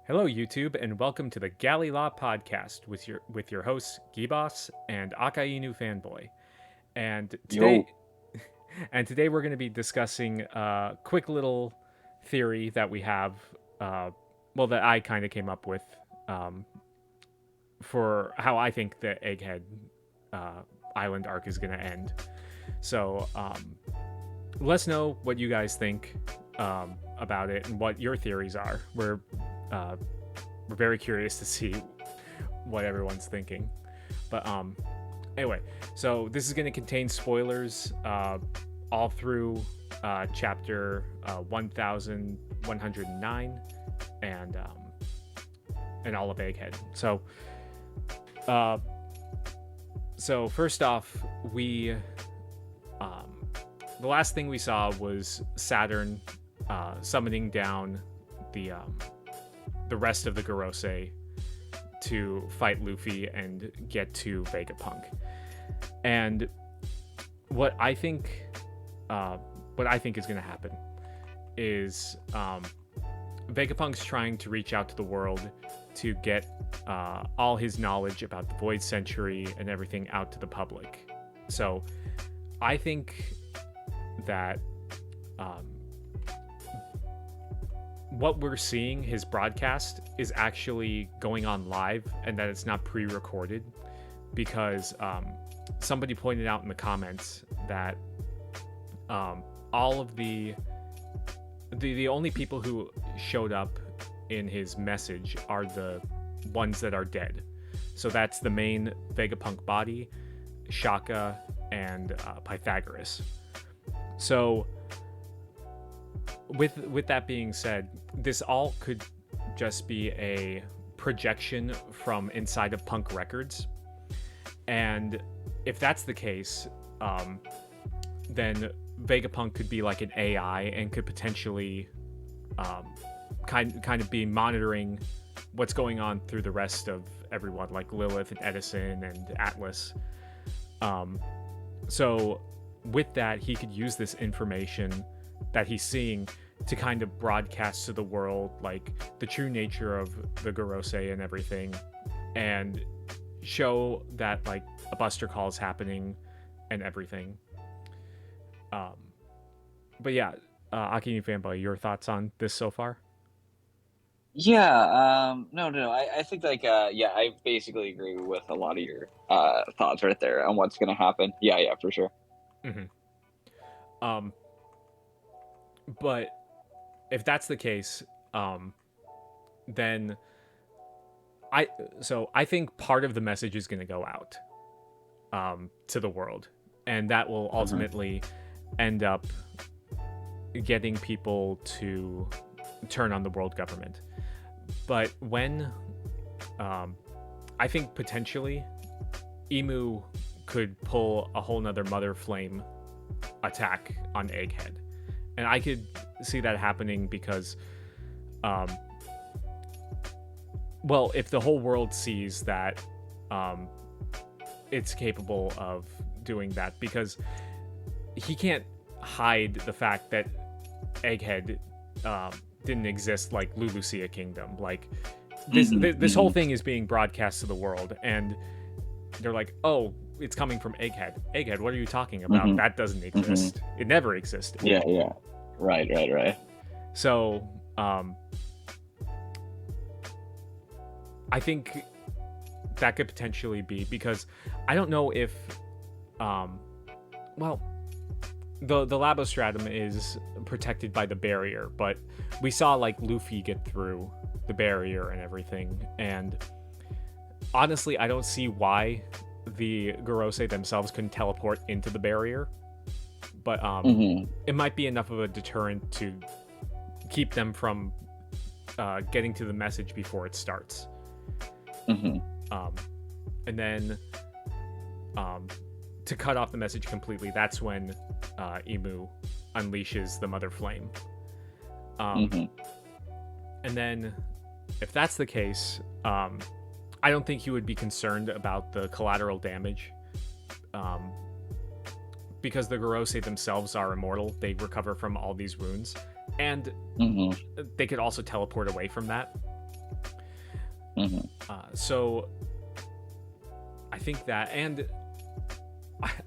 Hello, YouTube, and welcome to the Galley Law podcast with your hosts Geboss and Akainu Fanboy. And today, Yo, today we're going to be discussing a quick little theory that we have, that I kind of came up with, um, for how I think the Egghead uh, Island arc is going to end. So, let us know what you guys think about it and what your theories are. Uh, we're very curious to see what everyone's thinking. But anyway, so this is going to contain spoilers all through chapter 1109 and all of Egghead. Uh, so first off, we the last thing we saw was Saturn summoning down the rest of the Gorosei to fight Luffy and get to Vegapunk. And what I think is going to happen is Vegapunk's trying to reach out to the world to get all his knowledge about the Void Century and everything out to the public. So I think that what we're seeing, his broadcast, is actually going on live and that it's not pre-recorded, because somebody pointed out in the comments that all of the only people who showed up in his message are the ones that are dead. So that's the main Vegapunk body, Shaka, and Pythagoras. So with that being said, this all could just be a projection from inside of Punk Records. And if that's the case, then Vegapunk could be like an AI and could potentially kind of be monitoring what's going on through the rest of everyone, like Lilith and Edison and Atlas. So with that, he could use this information that he's seeing to kind of broadcast to the world like the true nature of the Gorosei and everything, and show that like a Buster Call is happening and everything. But yeah, Akinu Fanboy, your thoughts on this so far? yeah, no. I think I basically agree with a lot of your thoughts right there on what's gonna happen. Yeah, for sure. Mm-hmm. Um, but if that's the case, then I think part of the message is going to go out to the world, and that will ultimately end up getting people to turn on the world government. But when I think potentially Emu could pull a whole nother Mother Flame attack on Egghead, and I could see that happening because if the whole world sees that it's capable of doing that, because he can't hide the fact that Egghead didn't exist like Lulusia Kingdom. Like this whole thing is being broadcast to the world, and they're like, oh, it's coming from Egghead. Egghead, what are you talking about? That doesn't exist. It never existed. Yeah. Right. So I think that could potentially be, because I don't know if the Labostratum is protected by the barrier, but we saw like Luffy get through the barrier and everything, and honestly I don't see why the Gorosei themselves couldn't teleport into the barrier, but it might be enough of a deterrent to keep them from getting to the message before it starts. And then to cut off the message completely, that's when Emu unleashes the Mother Flame. And then if that's the case, I don't think he would be concerned about the collateral damage, because the Gorosei themselves are immortal. They recover from all these wounds, and they could also teleport away from that. Mhm. So I think that, and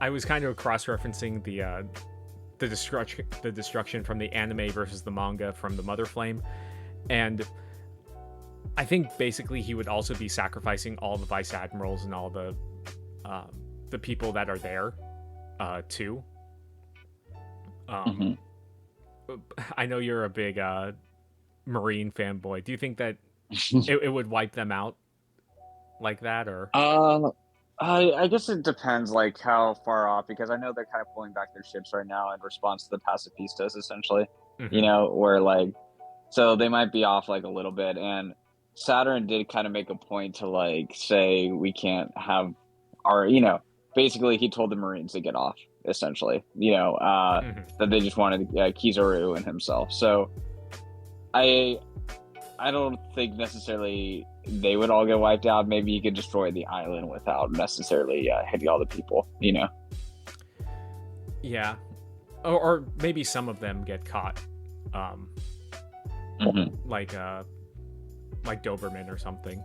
I was kind of cross-referencing the destruction from the anime versus the manga from the Mother Flame, and I think basically he would also be sacrificing all the vice admirals and all the people that are there, too. Mhm. I know you're a big Marine fanboy. Do you think that it would wipe them out like that, or? Uh, I guess it depends, like, how far off, because I know they're kind of pulling back their ships right now in response to the pacifistas, essentially. You Hmm. know, where like, so they might be off like a little bit, and Saturn did kind of make a point to like say we can't have our, basically he told the Marines to get off, essentially. Hmm. That they just wanted Kizaru and himself. So I I don't think necessarily they would all get wiped out. Maybe you could destroy the island without necessarily hitting all the people. Yeah, or maybe some of them get caught, um, Hmm. like like Doberman or something.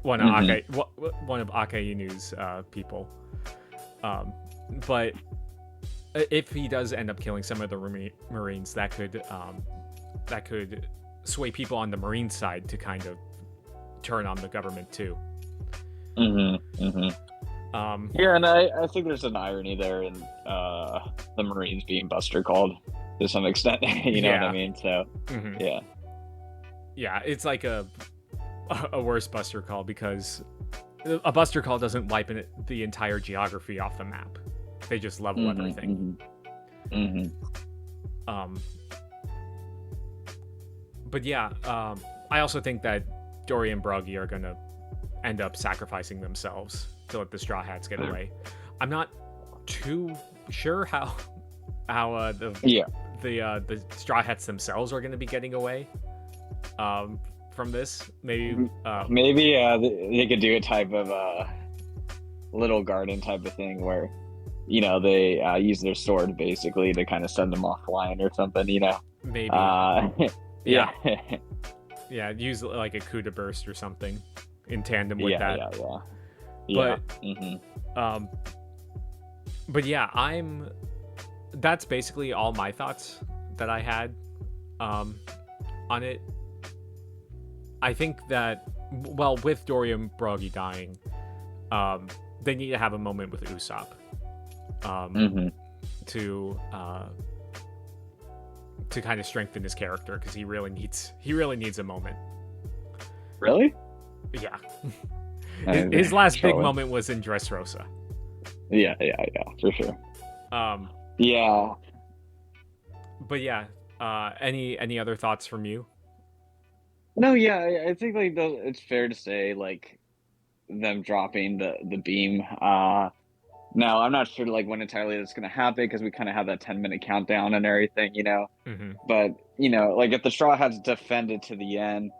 one of Hmm. One of Akainu's people. Um, but if he does end up killing some of the Marines, that could sway people on the Marine side to kind of turn on the government too. Hmm. Hmm. Um, Yeah, and I think there's an irony there in the Marines being Buster called to some extent. You know what I yeah, mean? So, hmm, yeah. yeah, it's like a worse Buster call, because a Buster call doesn't wipe the entire geography off the map. They just level Hmm. everything. Hmm. Hmm. Um, but yeah, I also think that Dory and Broggy are gonna end up sacrificing themselves to let the Straw Hats get away. I'm not too sure how Yeah, the Straw Hats themselves are gonna be getting away from this. Maybe maybe they could do a type of little garden type of thing where they use their sword basically to kind of send them offline or something. maybe Uh, yeah, yeah, yeah, use like a coup de burst or something in tandem with yeah, that. yeah, yeah, yeah. But Hmm. um, but yeah, that's basically all my thoughts that I had um, on it. I think that, well, with Dorian Broggy dying, um, they need to have a moment with Usopp, um, Hmm. to kind of strengthen his character, because he really needs a moment. Really? Yeah, his last big Surely. moment was in Dressrosa. Yeah, yeah, yeah, for sure. Um, Yeah. but yeah, any other thoughts from you? No, yeah, I think like it's fair to say like them dropping the beam. Now I'm not sure like when entirely that's gonna happen because we kind of have that 10-minute countdown and everything. Hmm. But like if the Straw Hats defended to the end,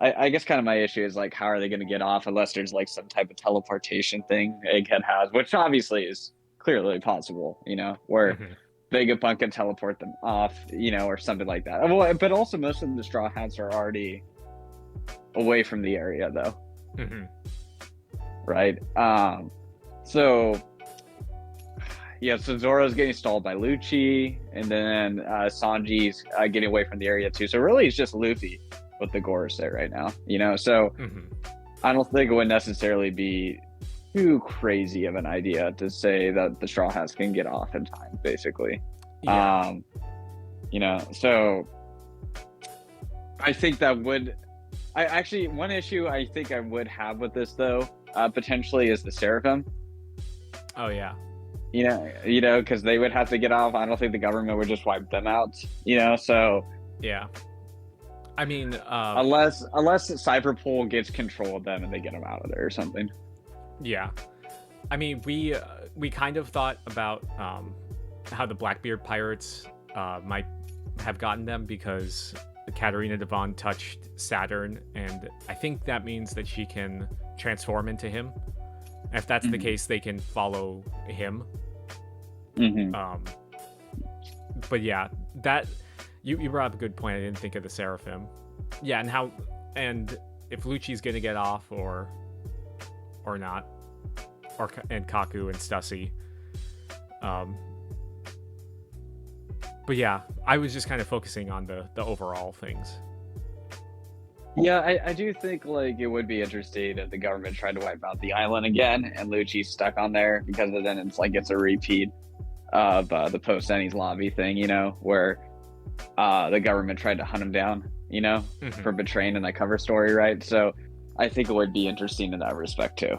I guess kind of my issue is like how are they gonna get off unless there's like some type of teleportation thing Egghead has, which obviously is clearly possible, where Hmm. Vegapunk can teleport them off, or something like that. Well, but also most of the Straw Hats are already away from the area though, Hmm. right? So yeah, so Zoro's getting stalled by Lucci, and then Sanji's getting away from the area too. So really, it's just Luffy with the Gorosei right now. So Hmm. I don't think it would necessarily be too crazy of an idea to say that the Straw Hats can get off in time, basically. Yeah. Um, so I think that would. I actually one issue I think I would have with this though, potentially is the Seraphim. Oh yeah. Because they would have to get off. I don't think the government would just wipe them out. So Yeah. I mean, unless Cyberpool gets control of them and they get them out of there or something. yeah. I mean, we kind of thought about how the Blackbeard pirates might have gotten them, because Katarina Devon touched Saturn, and I think that means that she can transform into him. If that's the Hmm. case, they can follow him. Hmm. Um, but yeah, that you brought up a good point. I didn't think of the Seraphim. Yeah, and if Lucci's gonna get off or not, and Kaku and Stussy. But yeah, I was just kind of focusing on the overall things. Yeah, I do think like it would be interesting if the government tried to wipe out the island again and Lucci's stuck on there, because then it's like it's a repeat of the post Ennie's lobby thing, where the government tried to hunt him down, for betraying in that cover story, right? So I think it would be interesting in that respect too,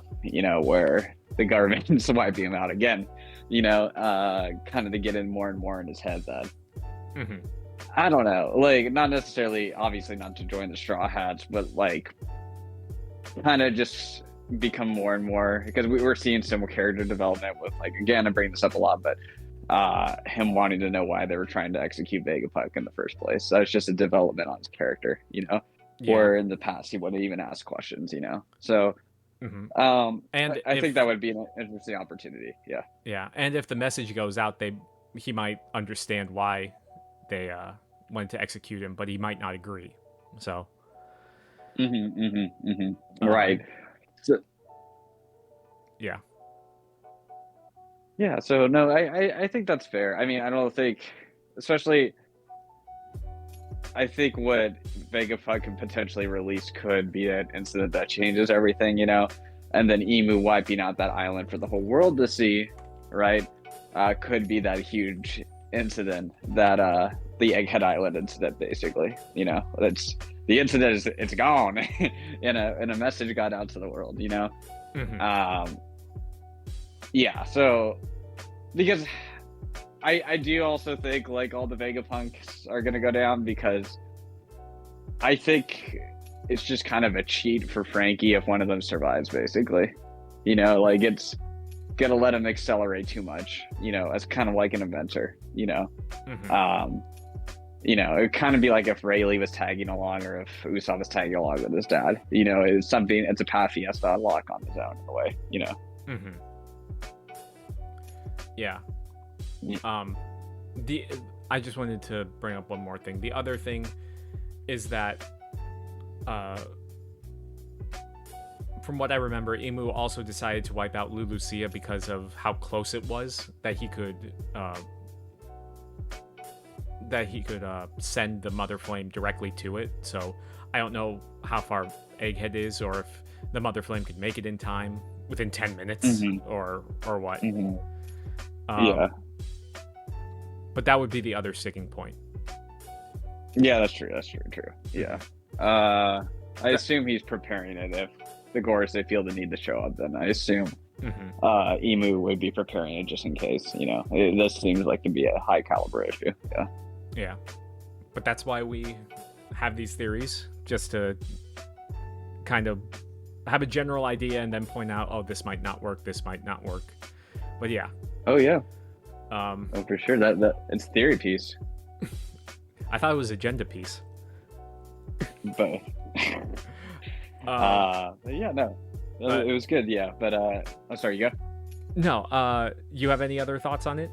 where the government's wiping him out again, kind of to get in more and more in his head that I don't know, like not necessarily, obviously not to join the Straw Hats, but like kind of just become more and more, because we were seeing some character development with, like, again, I bring this up a lot, but him wanting to know why they were trying to execute Vegapunk in the first place. So it's just a development on his character, where in the past he wouldn't even ask questions, So and I think that would be an interesting opportunity. Yeah, and if the message goes out, he might understand why they went to execute him, but he might not agree. So right. So yeah. So no, I think that's fair. I mean, I don't think, especially, I think what Vegapunk can potentially release could be an incident that changes everything, and then Emu wiping out that island for the whole world to see, right? Could be that huge incident that the Egghead Island incident, basically. It's the incident it's gone, and a message got out to the world. Yeah. So because I do also think like all the Vegapunks are gonna go down, because I think it's just kind of a cheat for Frankie if one of them survives, basically. Like it's gonna let him accelerate too much, as kind of like an inventor, it'd kind of be like if Rayleigh was tagging along, or if Usopp was tagging along with his dad. It's a path he has to unlock on his own in a way, Yeah. I just wanted to bring up one more thing. The other thing is that from what I remember, Emu also decided to wipe out Lulucia because of how close it was that he could send the Mother Flame directly to it. So I don't know how far Egghead is, or if the Mother Flame could make it in time within 10 minutes or what. Yeah. But that would be the other sticking point. Yeah, that's true. Yeah. I assume he's preparing it. If the Gores, they feel the need to show up, then I assume Emu would be preparing it just in case. This seems like to be a high caliber issue. Yeah. But that's why we have these theories, just to kind of have a general idea and then point out, oh, this might not work, this might not work. But yeah. Oh yeah. For sure. That it's theory piece. I thought it was agenda piece. Both. Yeah, no. It was good, yeah. But I'm sorry, you go. No, you have any other thoughts on it?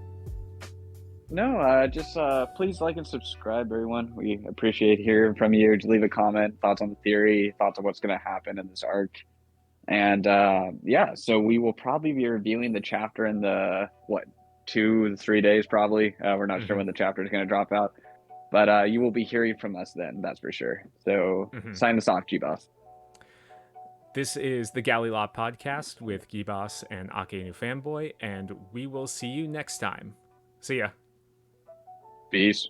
No, just please like and subscribe, everyone. We appreciate hearing from you. Just leave a comment, thoughts on the theory, thoughts on what's going to happen in this arc. And so we will probably be reviewing the chapter in the 2 to 3 days, probably. We're not sure when the chapter is going to drop out, but you will be hearing from us then, that's for sure. So sign us off, Geboss. This is the Galley Law Podcast with Geboss and Akainu Fanboy, and we will see you next time. See ya. Peace.